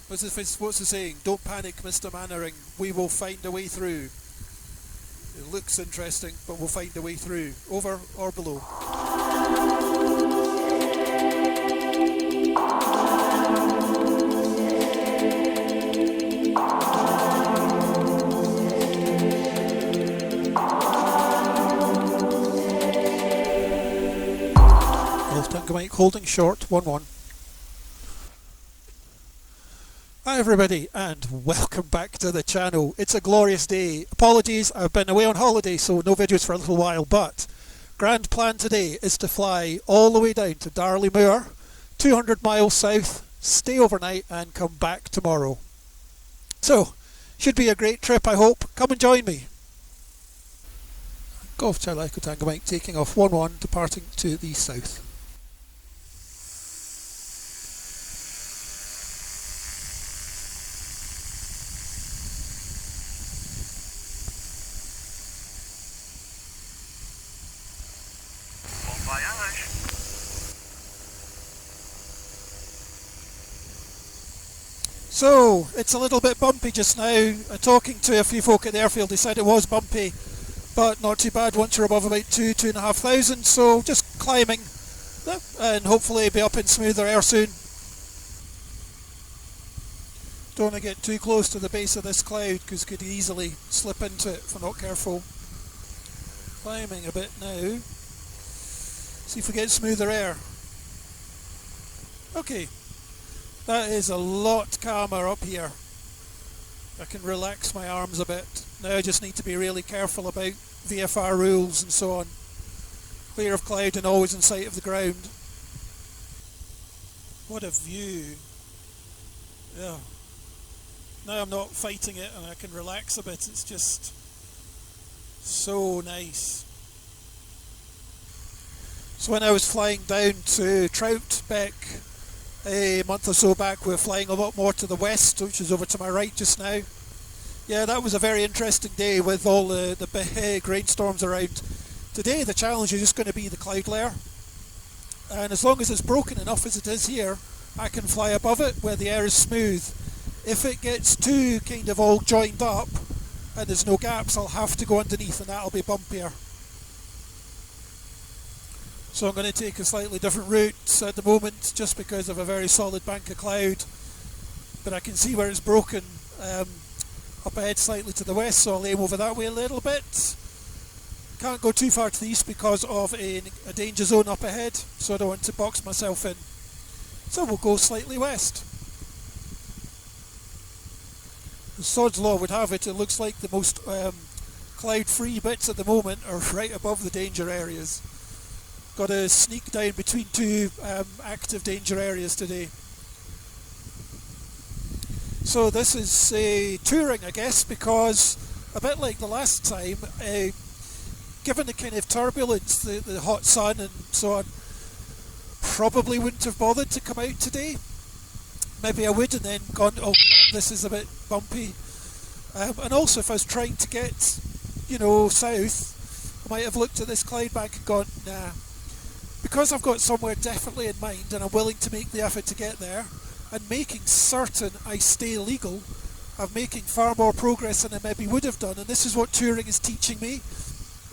What's the saying? Don't panic, Mr. Mannering. We will find a way through. It looks interesting, but we'll find a way through. Over or below? Golf Tango Mike holding short, 1-1. Hi everybody and welcome back to the channel. It's a glorious day. Apologies, I've been away on holiday so no videos for a little while, but grand plan today is to fly all the way down to Darley Moor, 200 miles south, stay overnight and come back tomorrow. So, should be a great trip I hope. Come and join me. Golf Charlie Echo Tango Mike taking off 1-1, departing to the south. So, it's a little bit bumpy just now. Talking to a few folk at the airfield, they said it was bumpy, but not too bad once you're above about 2,500, so just climbing and hopefully be up in smoother air soon. Don't want to get too close to the base of this cloud because could easily slip into it if we're not careful. Climbing a bit now. See if we get smoother air. Okay. That is a lot calmer up here. I can relax my arms a bit. Now I just need to be really careful about VFR rules and so on. Clear of cloud and always in sight of the ground. What a view. Yeah. Now I'm not fighting it and I can relax a bit. It's just so nice. So when I was flying down to Troutbeck a month or so back, we were flying a lot more to the west, which is over to my right just now. Yeah, that was a very interesting day with all the big rainstorms around. Today the challenge is just going to be the cloud layer, and as long as it's broken enough as it is here, I can fly above it where the air is smooth. If it gets too kind of all joined up and there's no gaps, I'll have to go underneath and that'll be bumpier. So I'm going to take a slightly different route at the moment just because of a very solid bank of cloud, but I can see where it's broken up ahead slightly to the west, so I'll aim over that way a little bit. Can't go too far to the east because of a danger zone up ahead, so I don't want to box myself in. So we'll go slightly west. The Sod's Law would have it, it looks like the most cloud-free bits at the moment are right above the danger areas. Got to sneak down between two active danger areas today. So this is touring, I guess, because a bit like the last time, given the kind of turbulence, the hot sun and so on, probably wouldn't have bothered to come out today. Maybe I would and then gone, oh crap, this is a bit bumpy. And also if I was trying to get, south, I might have looked at this cloud bank and gone, nah. Because I've got somewhere definitely in mind and I'm willing to make the effort to get there and making certain I stay legal, I'm making far more progress than I maybe would have done, and this is what touring is teaching me,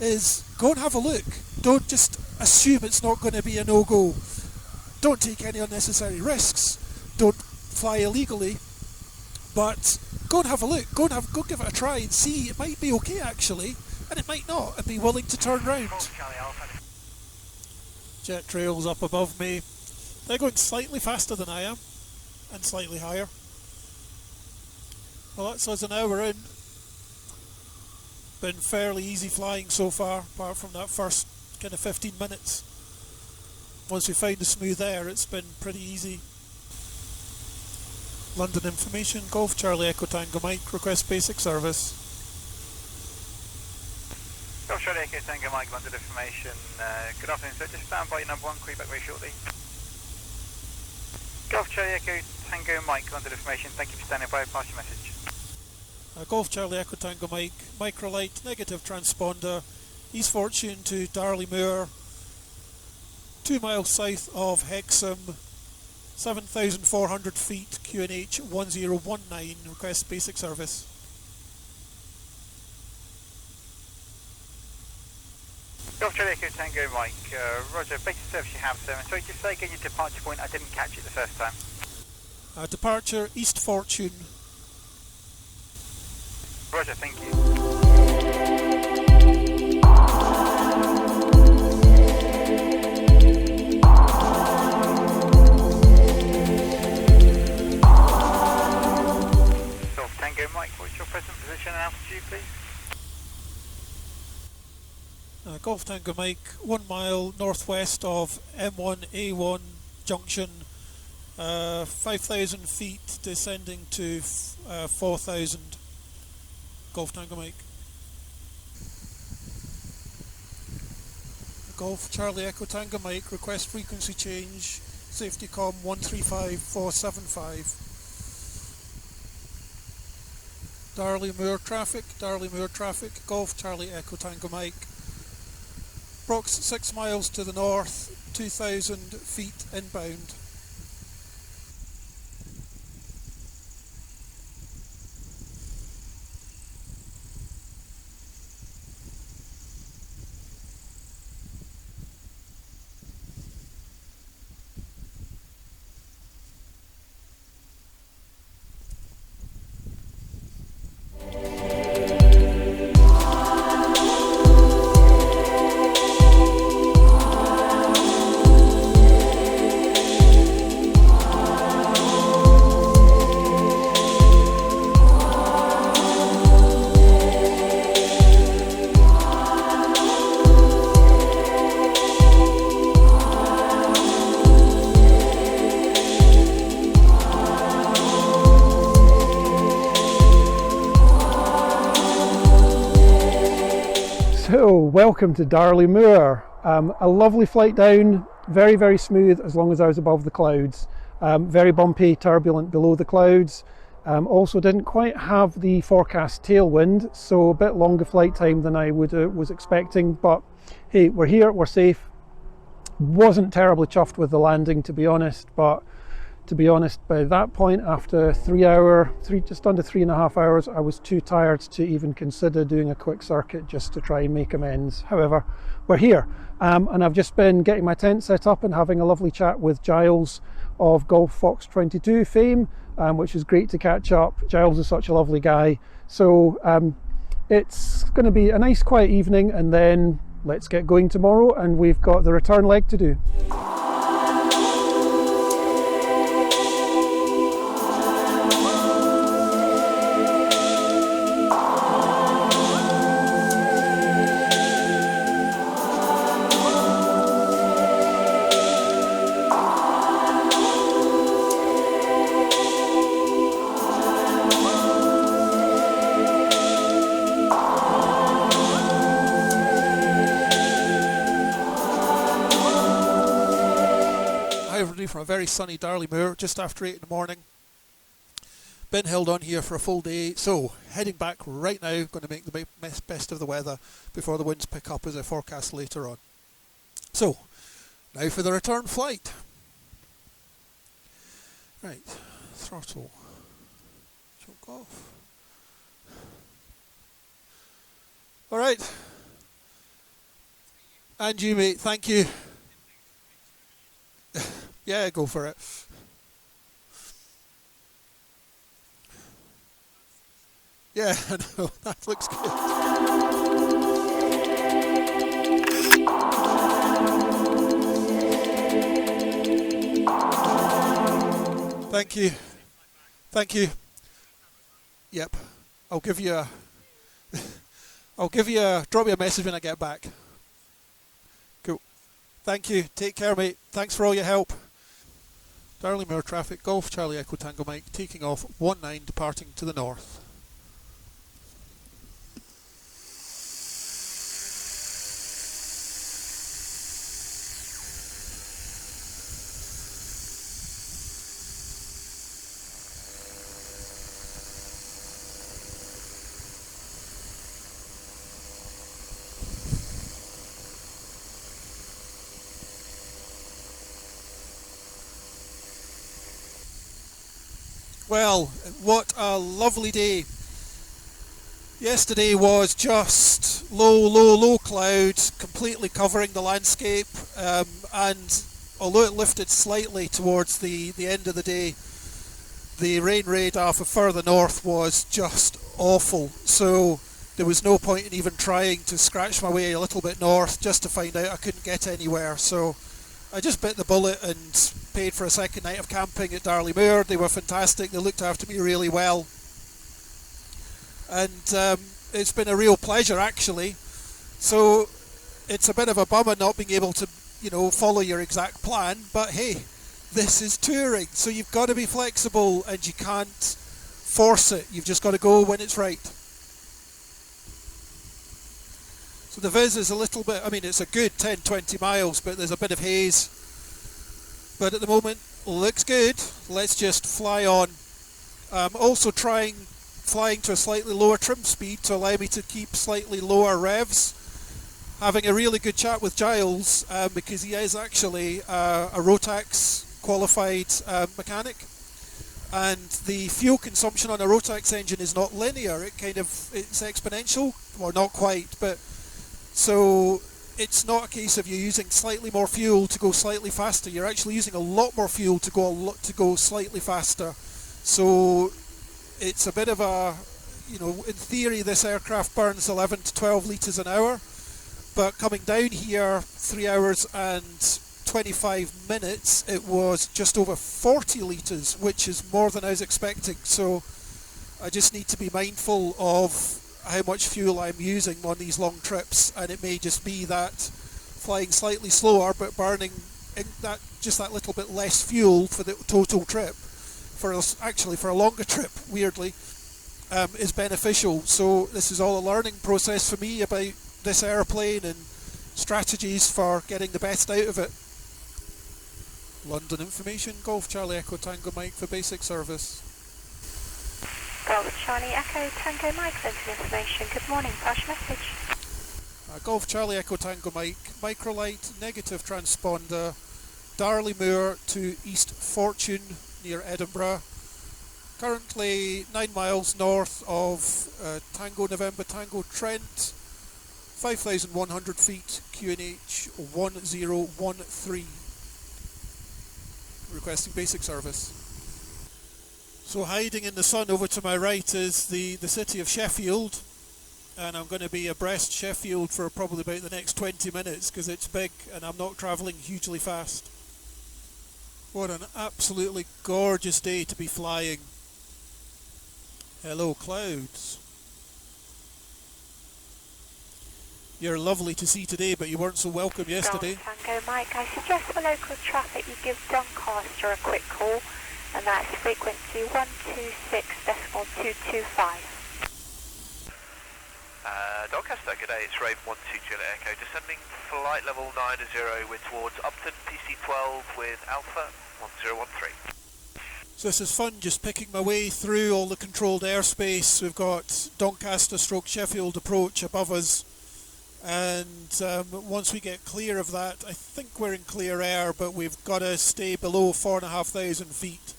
is go and have a look. Don't just assume it's not going to be a no-go. Don't take any unnecessary risks. Don't fly illegally, but go and have a look. Go give it a try and see. It might be okay actually, and it might not, and be willing to turn round. Jet trails up above me. They're going slightly faster than I am, and slightly higher. Well, that's us an hour in. Been fairly easy flying so far, apart from that first kind of 15 minutes. Once we found the smooth air, it's been pretty easy. London information, Golf Charlie Echo Tango Mike, request basic service. Golf Charlie Echo Tango Mike, London information. Good afternoon, sir. Just stand by number one, call you back very shortly. Golf Charlie Echo Tango Mike, London information. Thank you for standing by. Pass your message. Golf Charlie Echo Tango Mike, microlight, negative transponder, East Fortune to Darley Moor, 2 miles south of Hexham, 7,400 feet, QNH 1019, request basic service. Golf Charlie Echo Tango Mike, roger, basic service you have, sir. And sorry, just say again your departure point, I didn't catch it the first time. Departure East Fortune. Roger, thank you. Golf Tango Mike, what's your present position and altitude, please? Golf Tango Mike, 1 mile northwest of M1A1 junction, 5,000 feet descending to 4,000. Golf Tango Mike. Golf Charlie Echo Tango Mike, request frequency change, safety com 135475. Darley Moor traffic, Golf Charlie Echo Tango Mike. Prox 6 miles to the north, 2,000 feet inbound. So, welcome to Darley Moor. A lovely flight down, very, very smooth as long as I was above the clouds. Very bumpy, turbulent below the clouds. Also didn't quite have the forecast tailwind, so a bit longer flight time than I was expecting, but hey, we're here, we're safe. Wasn't terribly chuffed with the landing, to be honest, but to be honest, by that point, after just under 3.5 hours, I was too tired to even consider doing a quick circuit just to try and make amends. However, we're here, and I've just been getting my tent set up and having a lovely chat with Giles of Golf Fox 22 fame, which is great to catch up. Giles is such a lovely guy. So it's going to be a nice quiet evening, and then let's get going tomorrow, and we've got the return leg to do. From a very sunny Darley Moor just after 8 in the morning. Been held on here for a full day, so heading back right now, going to make the best of the weather before the winds pick up as I forecast later on. So, now for the return flight. Right, throttle, choke off. Alright, and you mate, thank you. Yeah, go for it. Yeah, I know, that looks good. Thank you. Thank you. Yep. I'll give you a drop you a message when I get back. Cool. Thank you. Take care, mate. Thanks for all your help. Darley Moor traffic, Golf Charlie Echo Tango Mike, taking off 19, departing to the north. Well, what a lovely day. Yesterday was just low clouds completely covering the landscape, and although it lifted slightly towards the end of the day, the rain radar for further north was just awful. So there was no point in even trying to scratch my way a little bit north just to find out I couldn't get anywhere. So I just bit the bullet and paid for a second night of camping at Darley Moor. They were fantastic. They looked after me really well. And it's been a real pleasure, actually. So it's a bit of a bummer not being able to, follow your exact plan. But hey, this is touring, so you've got to be flexible and you can't force it. You've just got to go when it's right. So the viz is a little bit, it's a good 10-20 miles, but there's a bit of haze. But at the moment, looks good. Let's just fly on. I'm also flying to a slightly lower trim speed to allow me to keep slightly lower revs. Having a really good chat with Giles, because he is actually a Rotax qualified mechanic. And the fuel consumption on a Rotax engine is not linear, it's exponential, or not quite, but so it's not a case of you using slightly more fuel to go slightly faster. You're actually using a lot more fuel to go slightly faster. So it's a bit of a, in theory this aircraft burns 11 to 12 litres an hour, but coming down here 3 hours and 25 minutes it was just over 40 litres, which is more than I was expecting. So I just need to be mindful of how much fuel I'm using on these long trips, and it may just be that flying slightly slower but burning just that little bit less fuel for the total trip, for a longer trip, weirdly, is beneficial. So this is all a learning process for me about this airplane and strategies for getting the best out of it. London information, Golf Charlie Echo Tango Mike for basic service. Golf Charlie Echo Tango Mike, London information. Good morning, pass message. Golf Charlie Echo Tango Mike, microlight, negative transponder, Darley Moor to East Fortune near Edinburgh. Currently 9 miles north of Tango November Tango Trent, 5,100 feet, QNH 1013. Requesting basic service. So hiding in the sun over to my right is the city of Sheffield, and I'm going to be abreast Sheffield for probably about the next 20 minutes because it's big and I'm not travelling hugely fast. What an absolutely gorgeous day to be flying. Hello clouds. You're lovely to see today, but you weren't so welcome yesterday. Golf Tango Mike, I suggest for local traffic you give Doncaster a quick call, and that's frequency 126.225. Doncaster, good day, it's Raven 12 Juliet Echo, descending flight level 90, we're towards Upton, PC12 with Alpha 1013. So this is fun, just picking my way through all the controlled airspace. We've got Doncaster stroke Sheffield approach above us, and once we get clear of that, I think we're in clear air, but we've got to stay below 4,500 feet.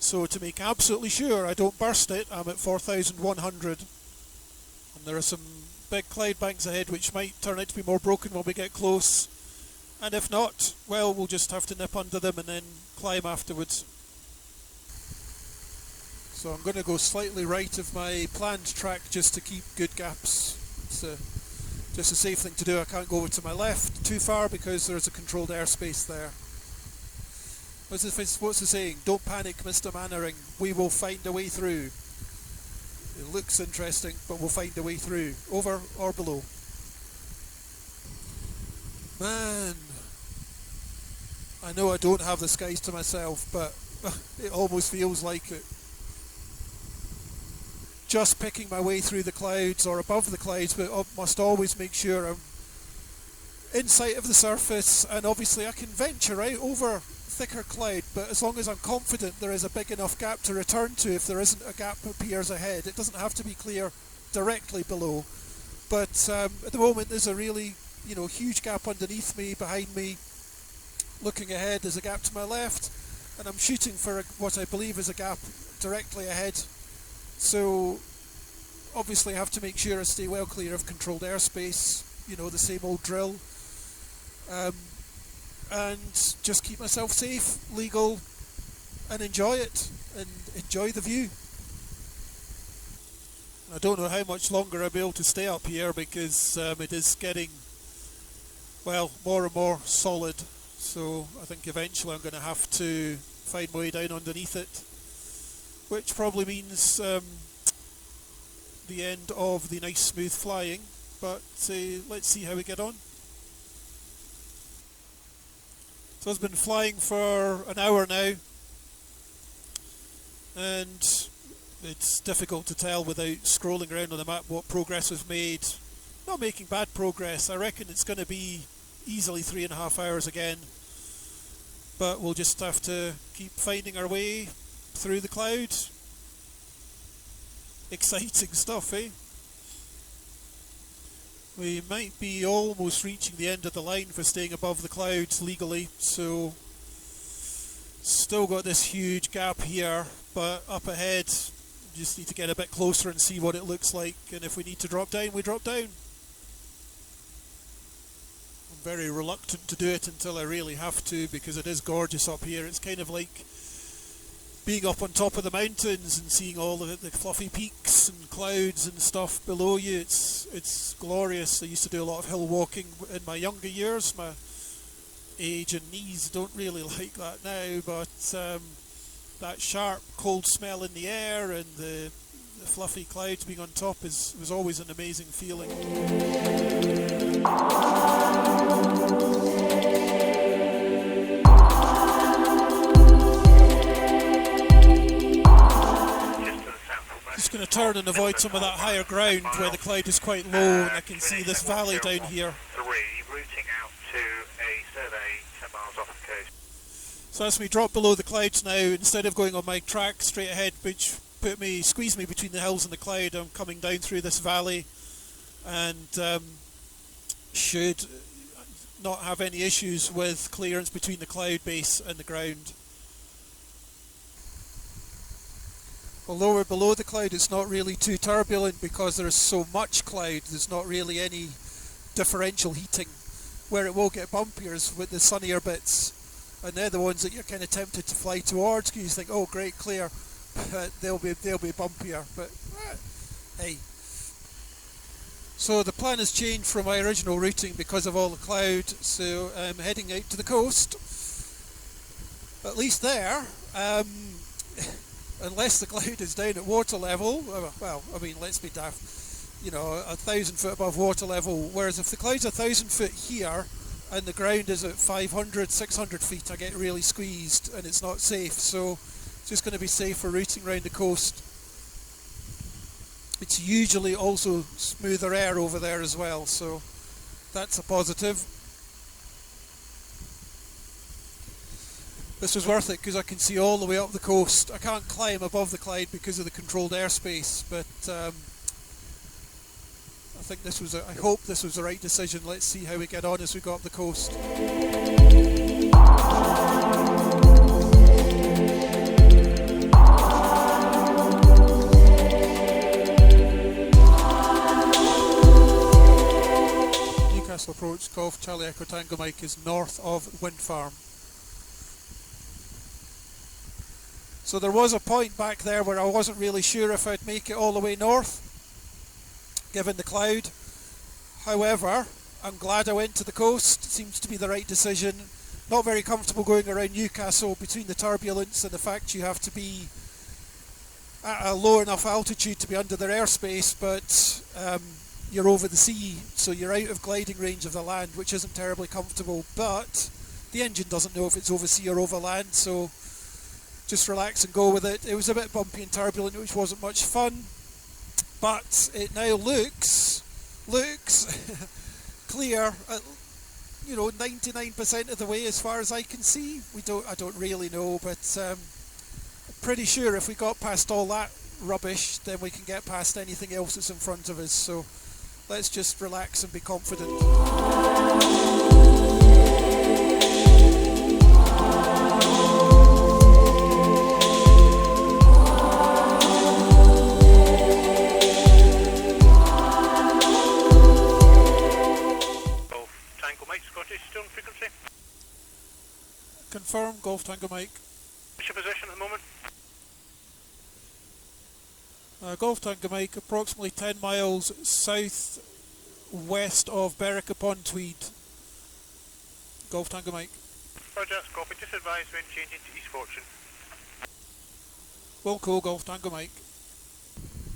So to make absolutely sure I don't burst it, I'm at 4,100. And there are some big cloud banks ahead which might turn out to be more broken when we get close. And if not, well, we'll just have to nip under them and then climb afterwards. So I'm going to go slightly right of my planned track just to keep good gaps. It's just a safe thing to do. I can't go over to my left too far because there's a controlled airspace there. What's the saying? Don't panic, Mr. Mannering. We will find a way through. It looks interesting, but we'll find a way through. Over or below. Man, I know I don't have the skies to myself, but it almost feels like it. Just picking my way through the clouds or above the clouds, but must always make sure I'm in sight of the surface, and obviously I can venture out over thicker cloud, but as long as I'm confident there is a big enough gap to return to, if there isn't a gap that appears ahead. It doesn't have to be clear directly below, but at the moment there's a really huge gap underneath me, behind me. Looking ahead, there's a gap to my left, and I'm shooting for what I believe is a gap directly ahead. So obviously I have to make sure I stay well clear of controlled airspace, the same old drill. And just keep myself safe, legal, and enjoy it, and enjoy the view. I don't know how much longer I'll be able to stay up here because it is getting, more and more solid. So I think eventually I'm going to have to find my way down underneath it, which probably means the end of the nice smooth flying. But let's see how we get on. So I've been flying for an hour now, and it's difficult to tell without scrolling around on the map what progress we've made. Not making bad progress. I reckon it's going to be easily 3.5 hours again, but we'll just have to keep finding our way through the cloud. Exciting stuff, eh? We might be almost reaching the end of the line for staying above the clouds legally, so still got this huge gap here, but up ahead just need to get a bit closer and see what it looks like, and if we need to drop down, we drop down. I'm very reluctant to do it until I really have to, because it is gorgeous up here. It's kind of like being up on top of the mountains and seeing all the fluffy peaks and clouds and stuff below you. It's glorious. I used to do a lot of hill walking in my younger years. My age and knees don't really like that now, but that sharp cold smell in the air and the fluffy clouds being on top was always an amazing feeling. Just going to turn and avoid some of that higher ground where the cloud is quite low, and I can see this valley down here. Routing out to a survey 10 miles off the coast. So as we drop below the clouds now, instead of going on my track straight ahead, which squeezed me between the hills and the cloud, I'm coming down through this valley, and should not have any issues with clearance between the cloud base and the ground. Although we're below the cloud, it's not really too turbulent because there is so much cloud. There's not really any differential heating. Where it will get bumpier is with the sunnier bits, and they're the ones that you're kind of tempted to fly towards because you think, oh great, clear, but they'll be bumpier. But hey. So the plan has changed from my original routing because of all the cloud. So I'm heading out to the coast. At least there. Unless the cloud is down at water level, well, I mean, let's be daft, 1,000 foot above water level, whereas if the cloud's 1,000 foot here and the ground is at 500, 600 feet, I get really squeezed and it's not safe, so it's just going to be safe for routing around the coast. It's usually also smoother air over there as well, so that's a positive. This was worth it because I can see all the way up the coast. I can't climb above the cloud because of the controlled airspace, but I think I hope this was the right decision. Let's see how we get on as we go up the coast. Newcastle approach, Golf Charlie Echo Tango Mike is north of Wind Farm. So there was a point back there where I wasn't really sure if I'd make it all the way north, given the cloud. However, I'm glad I went to the coast. It seems to be the right decision. Not very comfortable going around Newcastle between the turbulence and the fact you have to be at a low enough altitude to be under their airspace, but you're over the sea, so you're out of gliding range of the land, which isn't terribly comfortable, but the engine doesn't know if it's over sea or over land, so just relax and go with it. It was a bit bumpy and turbulent, which wasn't much fun, but it now looks clear at 99% of the way as far as I can see. I don't really know, but I'm pretty sure if we got past all that rubbish, then we can get past anything else that's in front of us. So let's just relax and be confident. Golf Tango Mike. What's your position at the moment? Golf Tango Mike, approximately 10 miles south west of Berwick upon Tweed. Golf Tango Mike. Roger, that's copy. Just advise when changing to East Fortune. Wilco, Golf Tango Mike.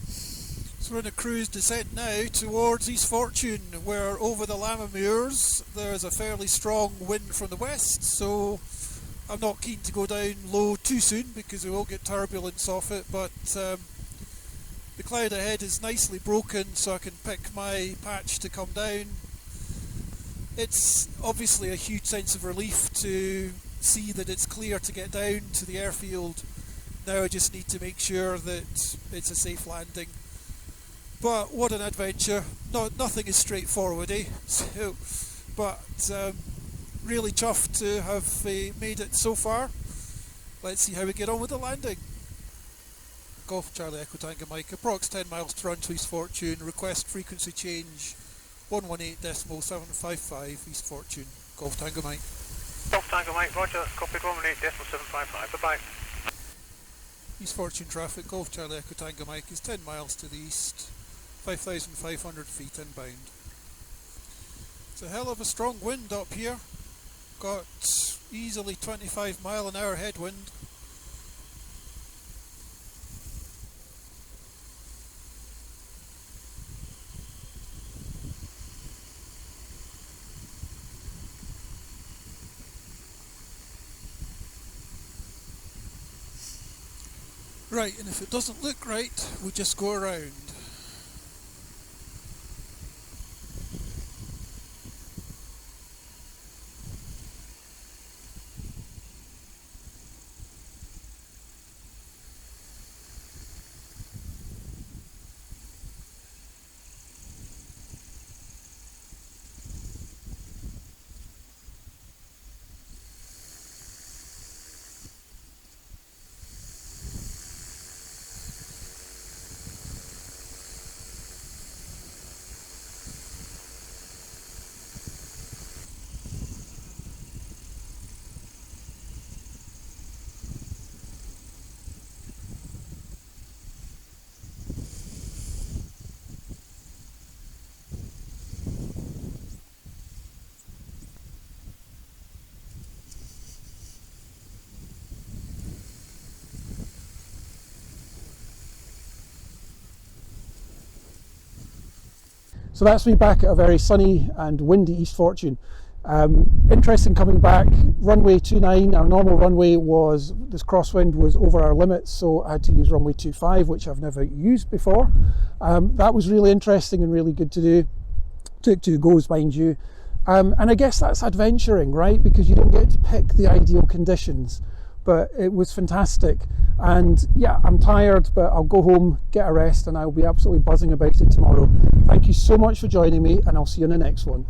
So we're in a cruise descent now towards East Fortune, where over the Lama Moors there's a fairly strong wind from the west, so I'm not keen to go down low too soon because we will get turbulence off it, but the cloud ahead is nicely broken, so I can pick my patch to come down. It's obviously a huge sense of relief to see that it's clear to get down to the airfield. Now I just need to make sure that it's a safe landing. But what an adventure. Nothing is straightforward, eh? So, but really chuffed to have made it so far. Let's see how we get on with the landing. Golf Charlie Echo Tango Mike, approx 10 miles to run to East Fortune, request frequency change 118.755 East Fortune, Golf Tango Mike. Golf Tango Mike, roger, that's copied 118.755, bye-bye. East Fortune traffic, Golf Charlie Echo Tango Mike is 10 miles to the east, 5,500 feet inbound. It's a hell of a strong wind up here, got easily 25 mile an hour headwind. Right, and if it doesn't look right, we just go around. So that's me back at a very sunny and windy East Fortune. Interesting coming back, runway 29, our normal runway was, this crosswind was over our limits, so I had to use runway 25, which I've never used before. That was really interesting and really good to do. Took 2 goes, mind you. And I guess that's adventuring, right? Because you don't get to pick the ideal conditions. But it was fantastic. And yeah, I'm tired, but I'll go home, get a rest, and I'll be absolutely buzzing about it tomorrow. Thank you so much for joining me, and I'll see you in the next one.